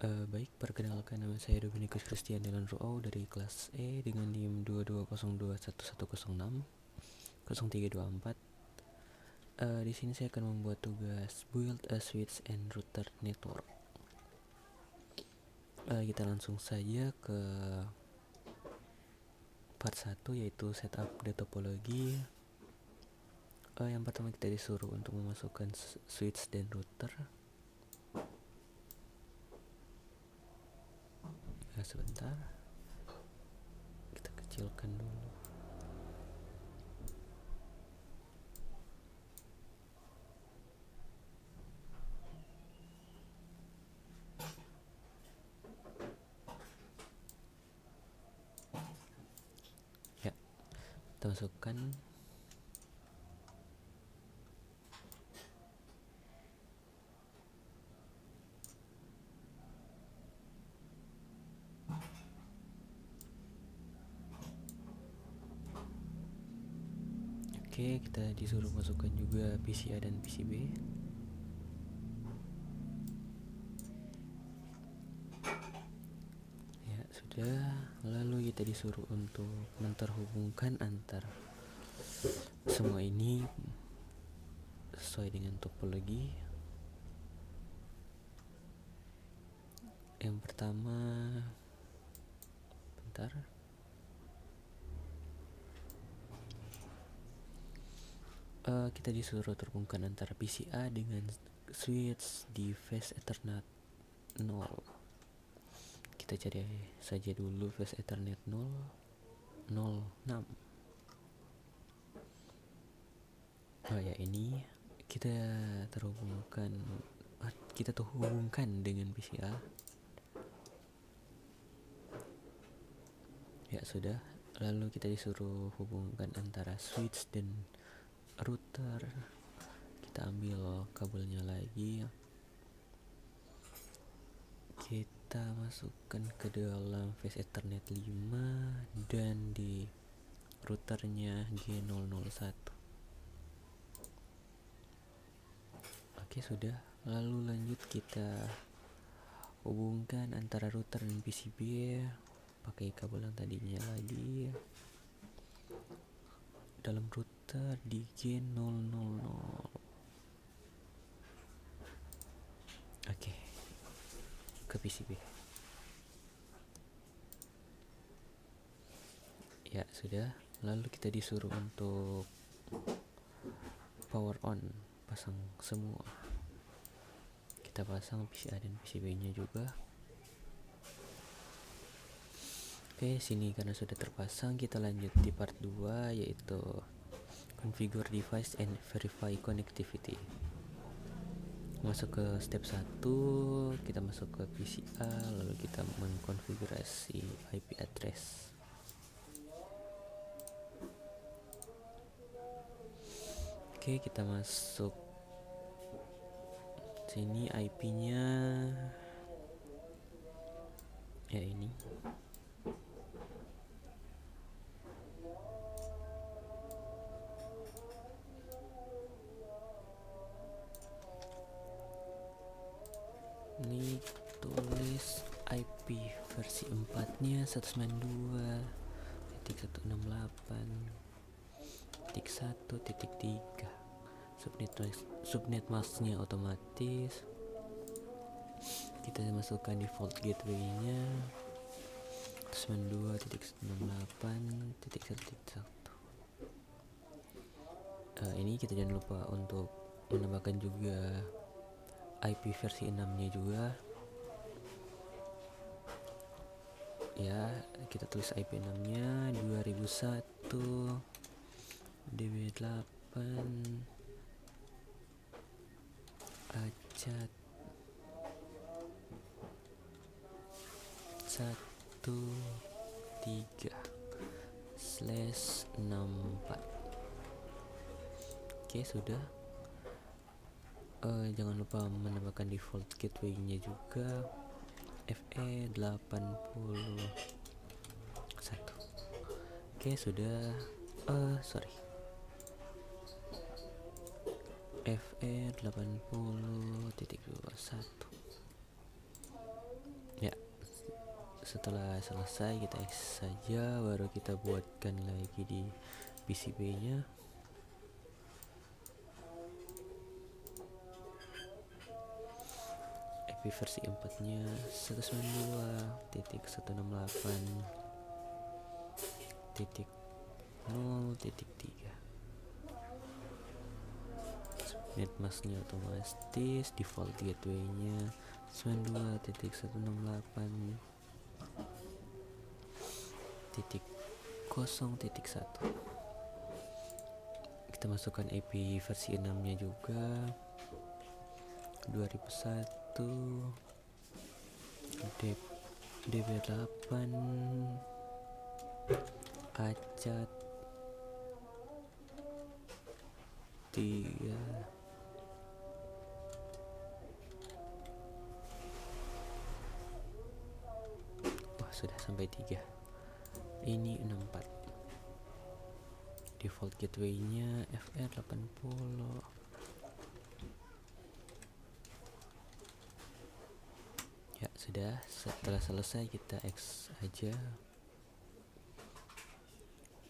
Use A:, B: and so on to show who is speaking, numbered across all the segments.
A: Baik, perkenalkan nama saya Dominikus Christian Dylan Ruau dari kelas E dengan NIM 22021110603224. Di sini saya akan membuat tugas build a switch and router network. Kita langsung saja ke part 1, yaitu setup the topology. Yang pertama kita disuruh untuk memasukkan switch dan router. Sebentar, kita kecilkan dulu. Ya, kita masukkan. Oke, kita disuruh masukkan juga PCA dan PCB. Ya, sudah. Lalu kita disuruh untuk menterhubungkan antar semua ini sesuai dengan topologi. Yang pertama, bentar. Kita disuruh terhubungkan antara PCA dengan switch di phase Ethernet 0. Kita cari saja dulu phase Ethernet 006. Ya, ini kita terhubungkan dengan PCA. Ya, sudah. Lalu kita disuruh hubungkan antara switch dan router. Kita ambil kabelnya lagi, kita masukkan ke dalam phase Ethernet 5 dan di routernya G001. Oke, sudah. Lalu lanjut kita hubungkan antara router dan PCB pakai kabel yang tadinya lagi dalam router di G000. Oke, ke PCB. Ya, sudah. Lalu kita disuruh untuk power on, pasang semua. Kita pasang PCA dan PCB nya juga. Oke, sini karena sudah terpasang, kita lanjut di part 2, yaitu configure device and verify connectivity. Masuk ke step 1, kita masuk ke PCA, lalu kita mengkonfigurasi IP address. Oke, kita masuk sini, IP-nya ya ini. Ini tulis IP versi 4-nya 192.168.1.3. Subnet masknya otomatis. Kita masukkan default gateway-nya 192.168.1.1. Ini kita jangan lupa untuk menambahkan juga IP versi 6-nya juga. Ya, kita tulis IP 6-nya 2001 DB8 acat 13/64. Oke, sudah. Jangan lupa menambahkan default gateway-nya juga FE81. Oke, sudah. FE80.21. setelah selesai kita X saja, baru kita buatkan lagi di PCB nya. IP versi 4 nya 192.168.0.3. Netmask nya otomatis, default gateway nya 92.168.0.1. Kita masukkan IP versi 6 nya juga 2001 DB8 acat 3. Wah, sudah sampai 3. Ini 64. Default gateway nya FR80. Ya sudah, setelah selesai kita X aja,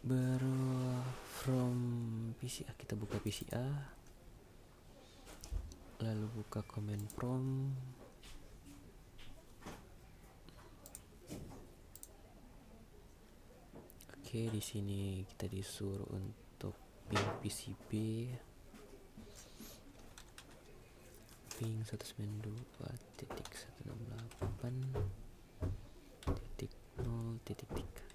A: baru from PCA kita buka PCA, lalu buka command prompt, oke. Di sini kita disuruh untuk ping PCB ping 192.168.0.3.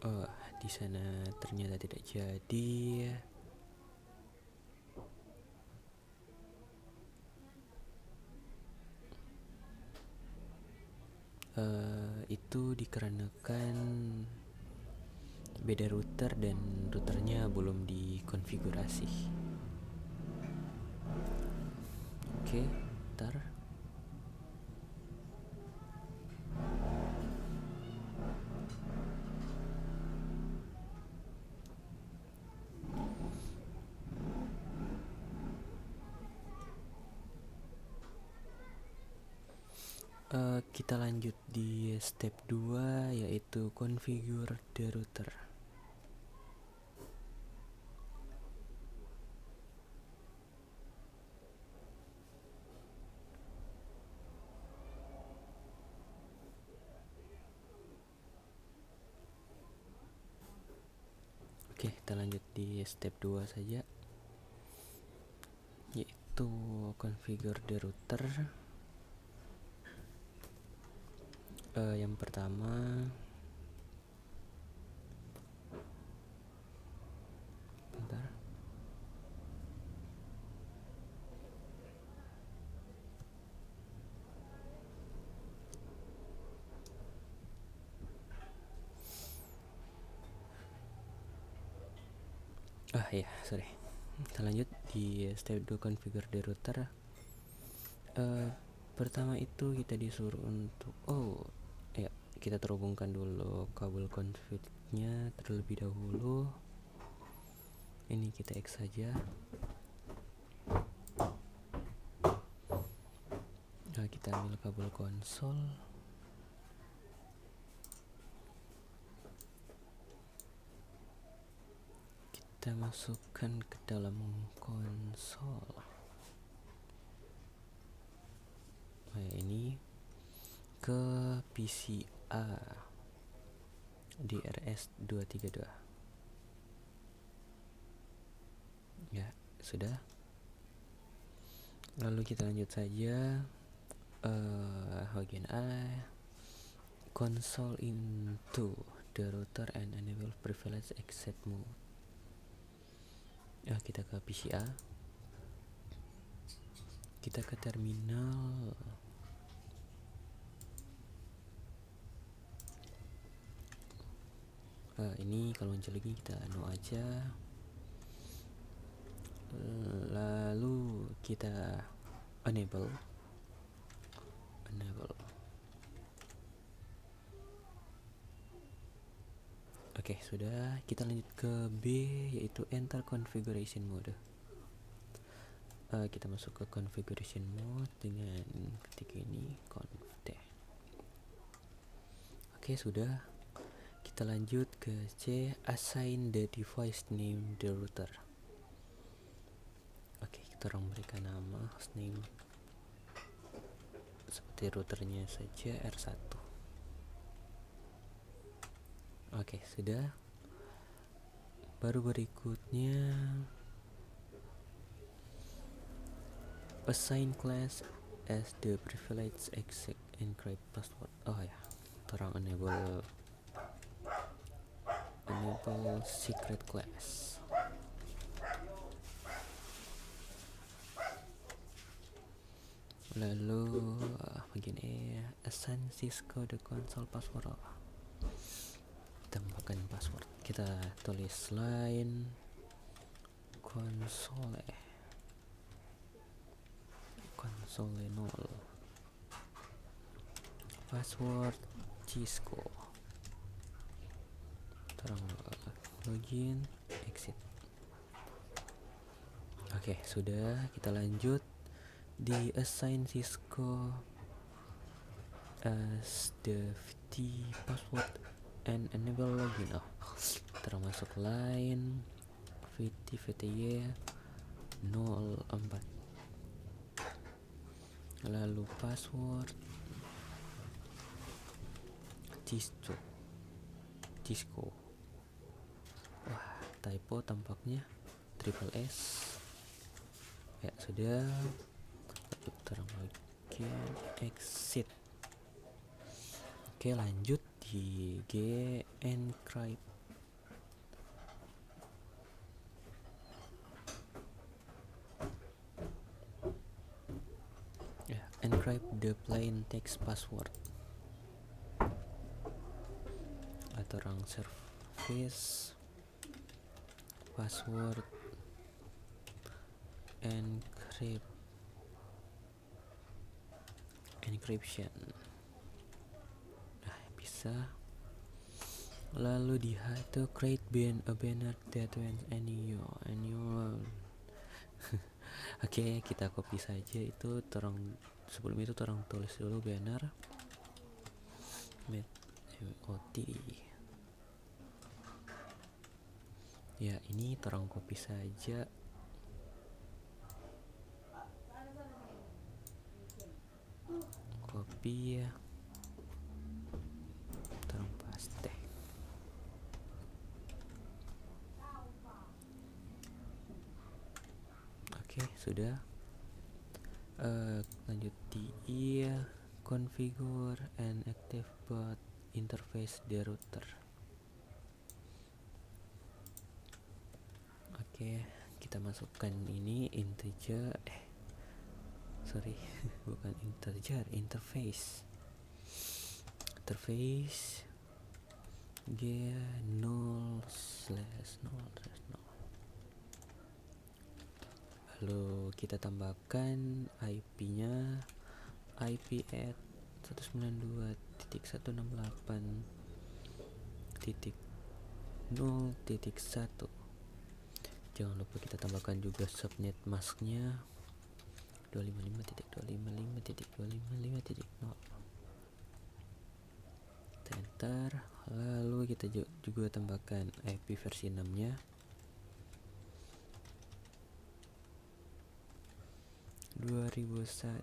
A: Oh, di sana ternyata tidak jadi. Itu dikarenakan beda router dan routernya belum dikonfigurasi. Oke, ntar. Kita lanjut di step 2, yaitu configure the router. Oke, kita lanjut di step 2 saja, yaitu configure the router. Yang pertama, bentar. Sorry. Kita lanjut di step 2 configure the router. Pertama itu kita disuruh untuk kita terhubungkan dulu kabel config-nya terlebih dahulu. Ini kita X saja. Nah, kita ambil kabel konsol. Kita masukkan ke dalam konsol. Ini ke PCA DRS232. Ya, sudah. Lalu kita lanjut saja. Bagian A, console into the router and enable privilege exit mode. Kita ke PCA, kita ke terminal. Ini kalau muncul lagi kita no aja, lalu kita enable. Oke, sudah. Kita lanjut ke B, yaitu enter configuration mode. Kita masuk ke configuration mode dengan ketik ini conf t. Oke, sudah. Kita lanjut ke C, assign the device name the router. Oke, kita orang berikan nama hostname seperti routernya saja R1. Oke, sudah. Baru berikutnya assign class as the privilege exec encrypt password. Oh ya, terang enable secret class. Lalu begini, assign Cisco the console password. Tambahkan password. Kita tulis line console 0, password Cisco, terang login exit. Oke, sudah. Kita lanjut di assign Cisco as the VT password and enable login. Termasuk line VTY 04, lalu password Cisco. Wah, typo tampaknya, triple S. Ya sudah. Terang login exit. Oke, lanjut di G, encrypt. Encrypt the plain text password. Atau orang service password encryption. Nah, bisa. Lalu di H itu create a banner that when annual. Oke, kita copy saja itu. Sebelum itu terang tulis dulu banner MOT. Ya, ini terang copy saja. Copy ya. Terang paste. Oke, sudah. Lanjut di I, configure and active boot interface the router. Oke, kita masukkan ini integer, bukan integer, interface G 0/0. Lalu kita tambahkan IP-nya, IP at 192.168.0.1. Jangan lupa kita tambahkan juga subnet masknya 255.255.255.0. Enter. Lalu kita juga tambahkan IP versi 6 nya 2001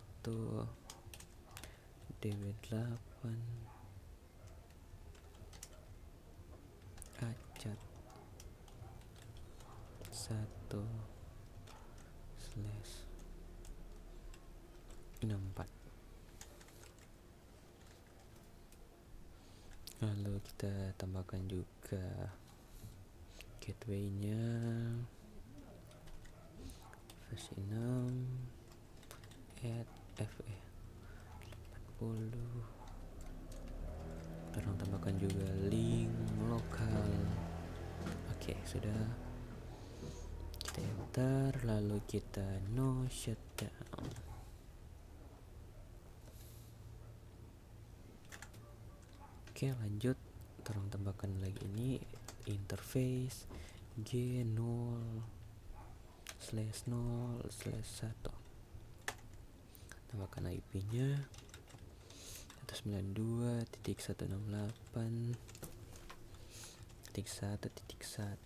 A: DW8 acat 1/64. Lalu kita tambahkan juga gateway-nya versi 6 FE 80. Terang tambahkan juga link lokal Oke, sudah. Kita enter, lalu kita no shutdown. Oke, lanjut. Tolong tambahkan lagi ini interface G0/0/1. Tambahkan IP-nya 192.168.1.1.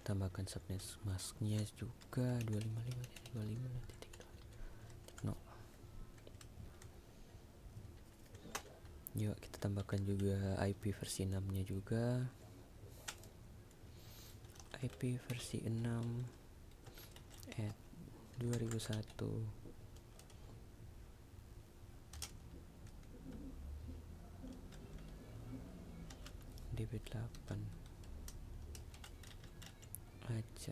A: Tambahkan subnet masknya juga 255.25.0. Yuk kita tambahkan juga IP versi 6 nya juga. IP versi 6/2001 DB8 aja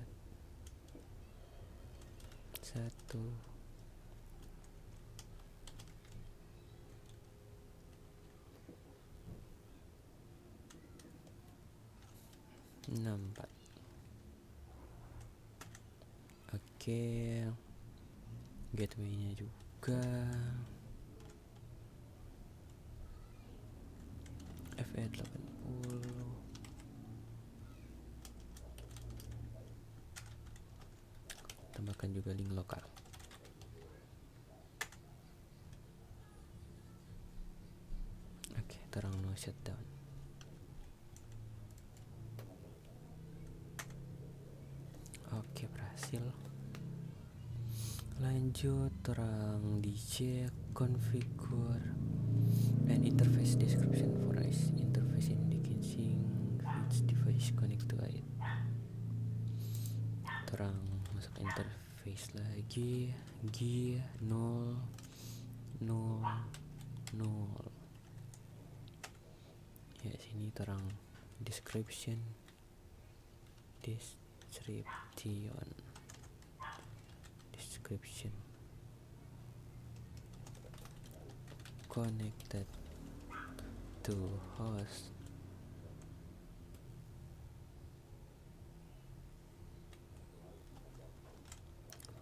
A: 1 64. Oke, gateway-nya juga FE80. Tambahkan juga link lokal. Oke, terang no shutdown. Oke, berhasil. Lanjut, terang DJ configure and interface description for IC interface indicating which device connect to it. Terang masuk interface lagi G0 0 0. Ya, sini terang description connected to host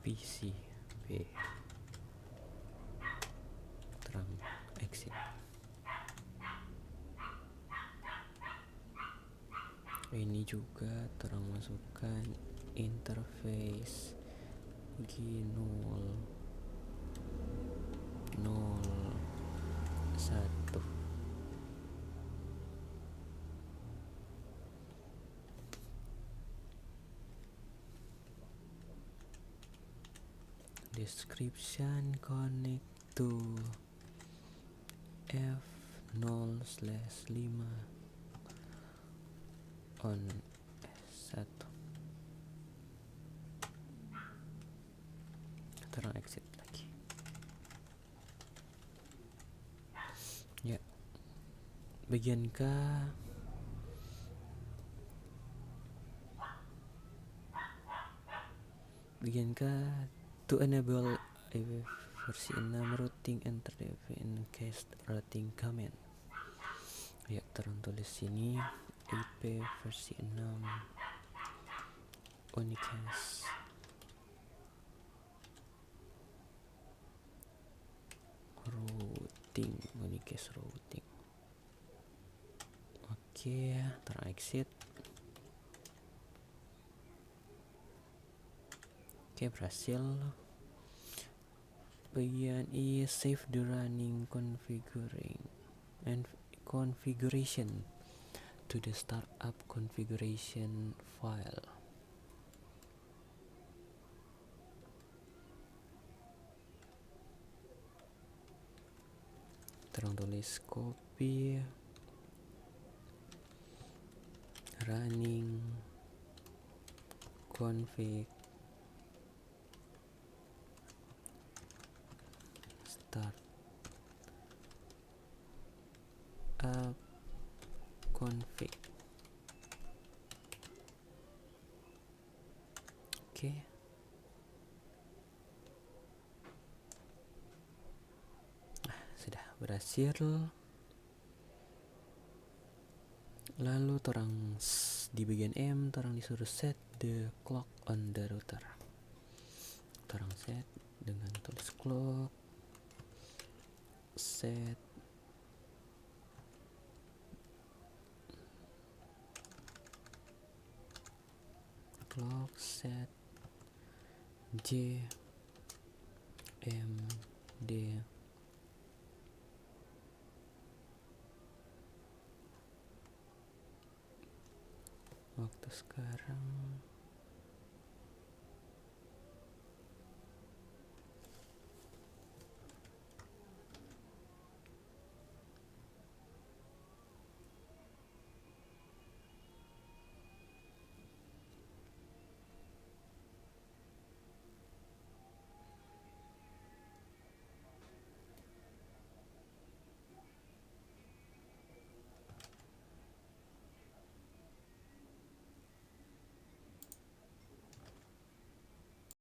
A: PC B. Terang exit. Ini juga terang masukkan interface G0 0 1. Description connect to F0/5 on S1. Terang exit lagi. Ya, bagian K to enable versi 6 routing enter in case routing command. Ya, terang tulis sini IP versi 6 unicast routing. Oke, terang exit. Oke, berhasil. Bagian I save the running configuration to the startup configuration file. Terang tulis copy running config start up config. Oke. Sudah berhasil. Lalu terang Terus di bagian M orang disuruh set the clock on the router. Orang set dengan tulis clock, set clock, set J M D waktu sekarang